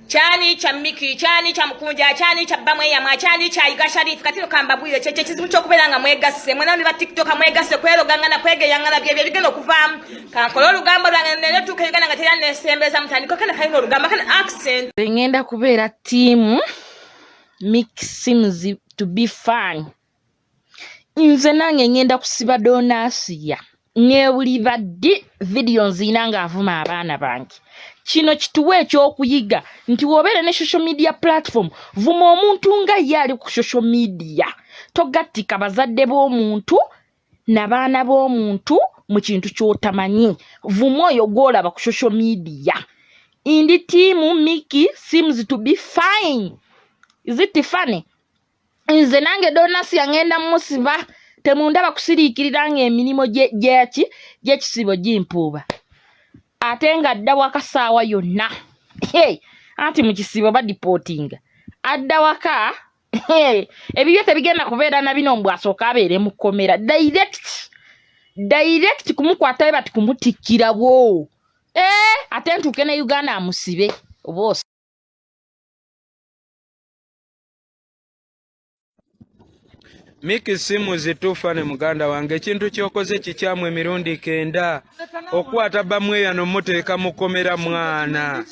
Chani cha Miki, chani cha Mkunja, chani cha Bamweyana, chani cha Iga Sharif katino kambabwire cheche kizibu kyokubera nga mwegase mwana oli ba TikTok mwegase kwero gangana kwege yangana bye bigeno kuvamu kankolo olugamba lwange nene tukegana nga tera nesembeza mutandiko kana kalino olugamba kana accent ngenda kubeera team Miki seems to be fun nze nange ngenda kusiba donasiya ngewuliva di video nzinanga avuma abaana bange kino kituwe ekyokuyiga nti wobeera ne social media platform vuma omuntu nga yali ku social media togattika bazadde b'omuntu n'abaana b'omuntu mu kintu ky'otamanyi vuma oyo gw'olaba ku social media indi team Miki seems to be fine. Is it funny? Nze nange donasi yangenda musiba temundaba kusiriikirira ng'emirimu gy'ekisibo gimpuuba ate nga adda waka saawa yonna anti mu kisibo badipotinga adda waka ebibyo tebigenda kubeera na bino mbw asooka abeere mu kkomera direct kumukwata we bati kumutikkirawo ate ntuuke ne Uganda amusibe oba Miki simu zitufa ne muganda wange ekintu kyokoze kikyamu emirundi 9 okwata Bamweyana muteeka mukomera mwana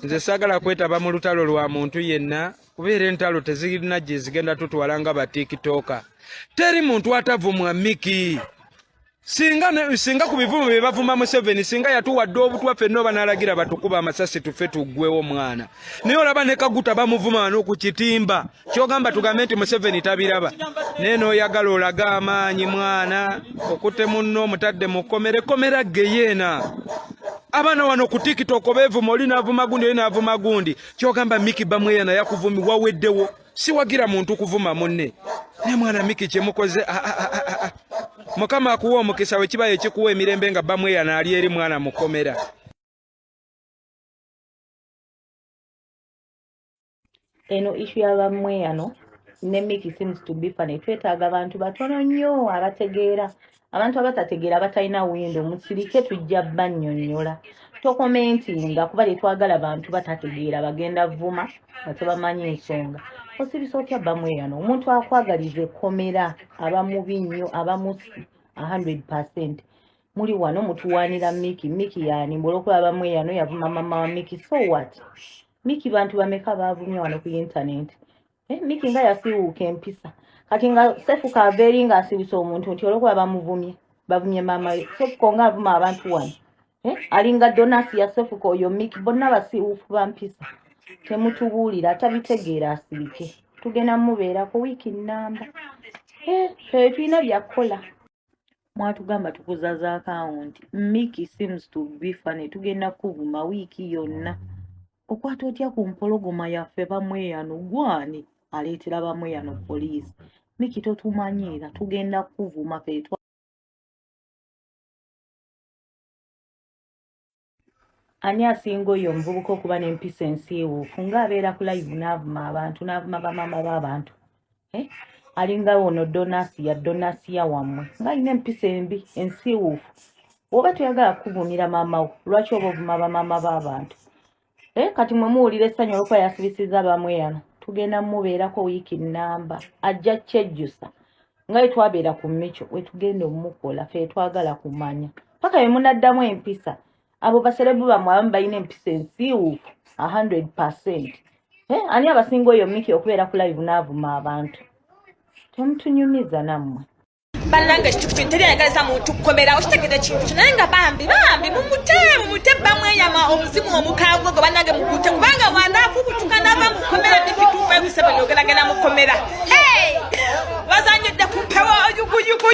nze sagala kwetaba mu lutalo lwa muntu yenna kubeera entalo tezirina gye zigenda tutwala nga ba TikToker teri muntu atavumwa Miki singa ku bivumu bye bavuma mu 7 singa yatuwadde obutwa ffenna oba n'alagira batukuba amasasi tuffe tuggwewo mwana naye olaba ne Kaguta bamuvuma wano ku kitimba kyogamba tugambe nti mu 7 tabiraba neno oyagala olaga amaanyi mwana okute munno omutadde mu komera geyeena abaana wano ku TikTok beevuma oli n'avuma gundi oli n'avuma gundi kyogamba Miki Bamweyana yakuvumi waweddewo siwagira muntu kuvuma munne ne mwana Miki kyemukoze Mukama akuwa omukisa we kibaye kikuwa emirembe nga Bamweyana ali eri mwana mukomera. Eno issue ya Bamweyana ne Miki seems to be funny. Twetaaga abantu batono nnyo abategeera. Abantu abatategeera batalina windo musirike tujja bannyonnyola. Tokomentinga kuba twagala abantu batategeera bagenda vuma nga tebamanyi ensonga. Osibisa otya Bamweyana omuntu akwagalize komera abamubi nnyo abamusi 100%. Muri wano mutuwanira Miki yani mbolokuba Bamweyana yavuma mama wa Miki so what? Miki bantu bameka bavumye wano ku internet. Miki nga yasiwuuka empisa kati nga sefuka aveeri nga asibisa omuntu nti olwokuba bavumye mama we sefuka nga avuma abantu wano alinga donasi ya sefuka oyo Miki bonna basiwuufu bampisa temutubuulira atabitegeera asirike tugenda mubeera ku wiiki nnamba tulina byakukola mwatugamba tukuzaza akawunti Miki seems to be funny tugenda kuvuma wiiki yonna okwata otya ku mpologoma yaffe Bamweyana gwani aleetera Bamweyana poliisi Miki totumanyiira tugenda kuvuma fetwa ani asinga oyo omuvubuka okuba n'empisa ensiiwuufu ng'abeera ku live n'avuma abantu n'avuma bamama b'abantu alinga wono donasiya wammwe ng'alina empisa embi ensiiwuufu oba toyagala kuvumira mama wo lwaki oba ovuma bamama b'abantu kati mwe muwulira essanyu olwokuba yasibisiza Bamweyana tugenda mubeerako wiiki nnamba ajja kyejjusa nga twabeera ku mmikyo we tugenda omukola fe twagala kumanya paka bwe munaddamu empisa abo baserebu bamwe abamu balina empisa ensiiwuufu 100%. Ani abasinga oyo Miki okubeera ku live n'avuma abantu temutunyumiza nammwe bannange ekintu teri ayagaliza muntu kukomera okitegedde kintu naye nga bambi mumute Bamweyana omuzimu omukambwe gwe bannange mukute kubanga mwanaafubutuka n'aba mukomera Miki 257 ogeragera mukomera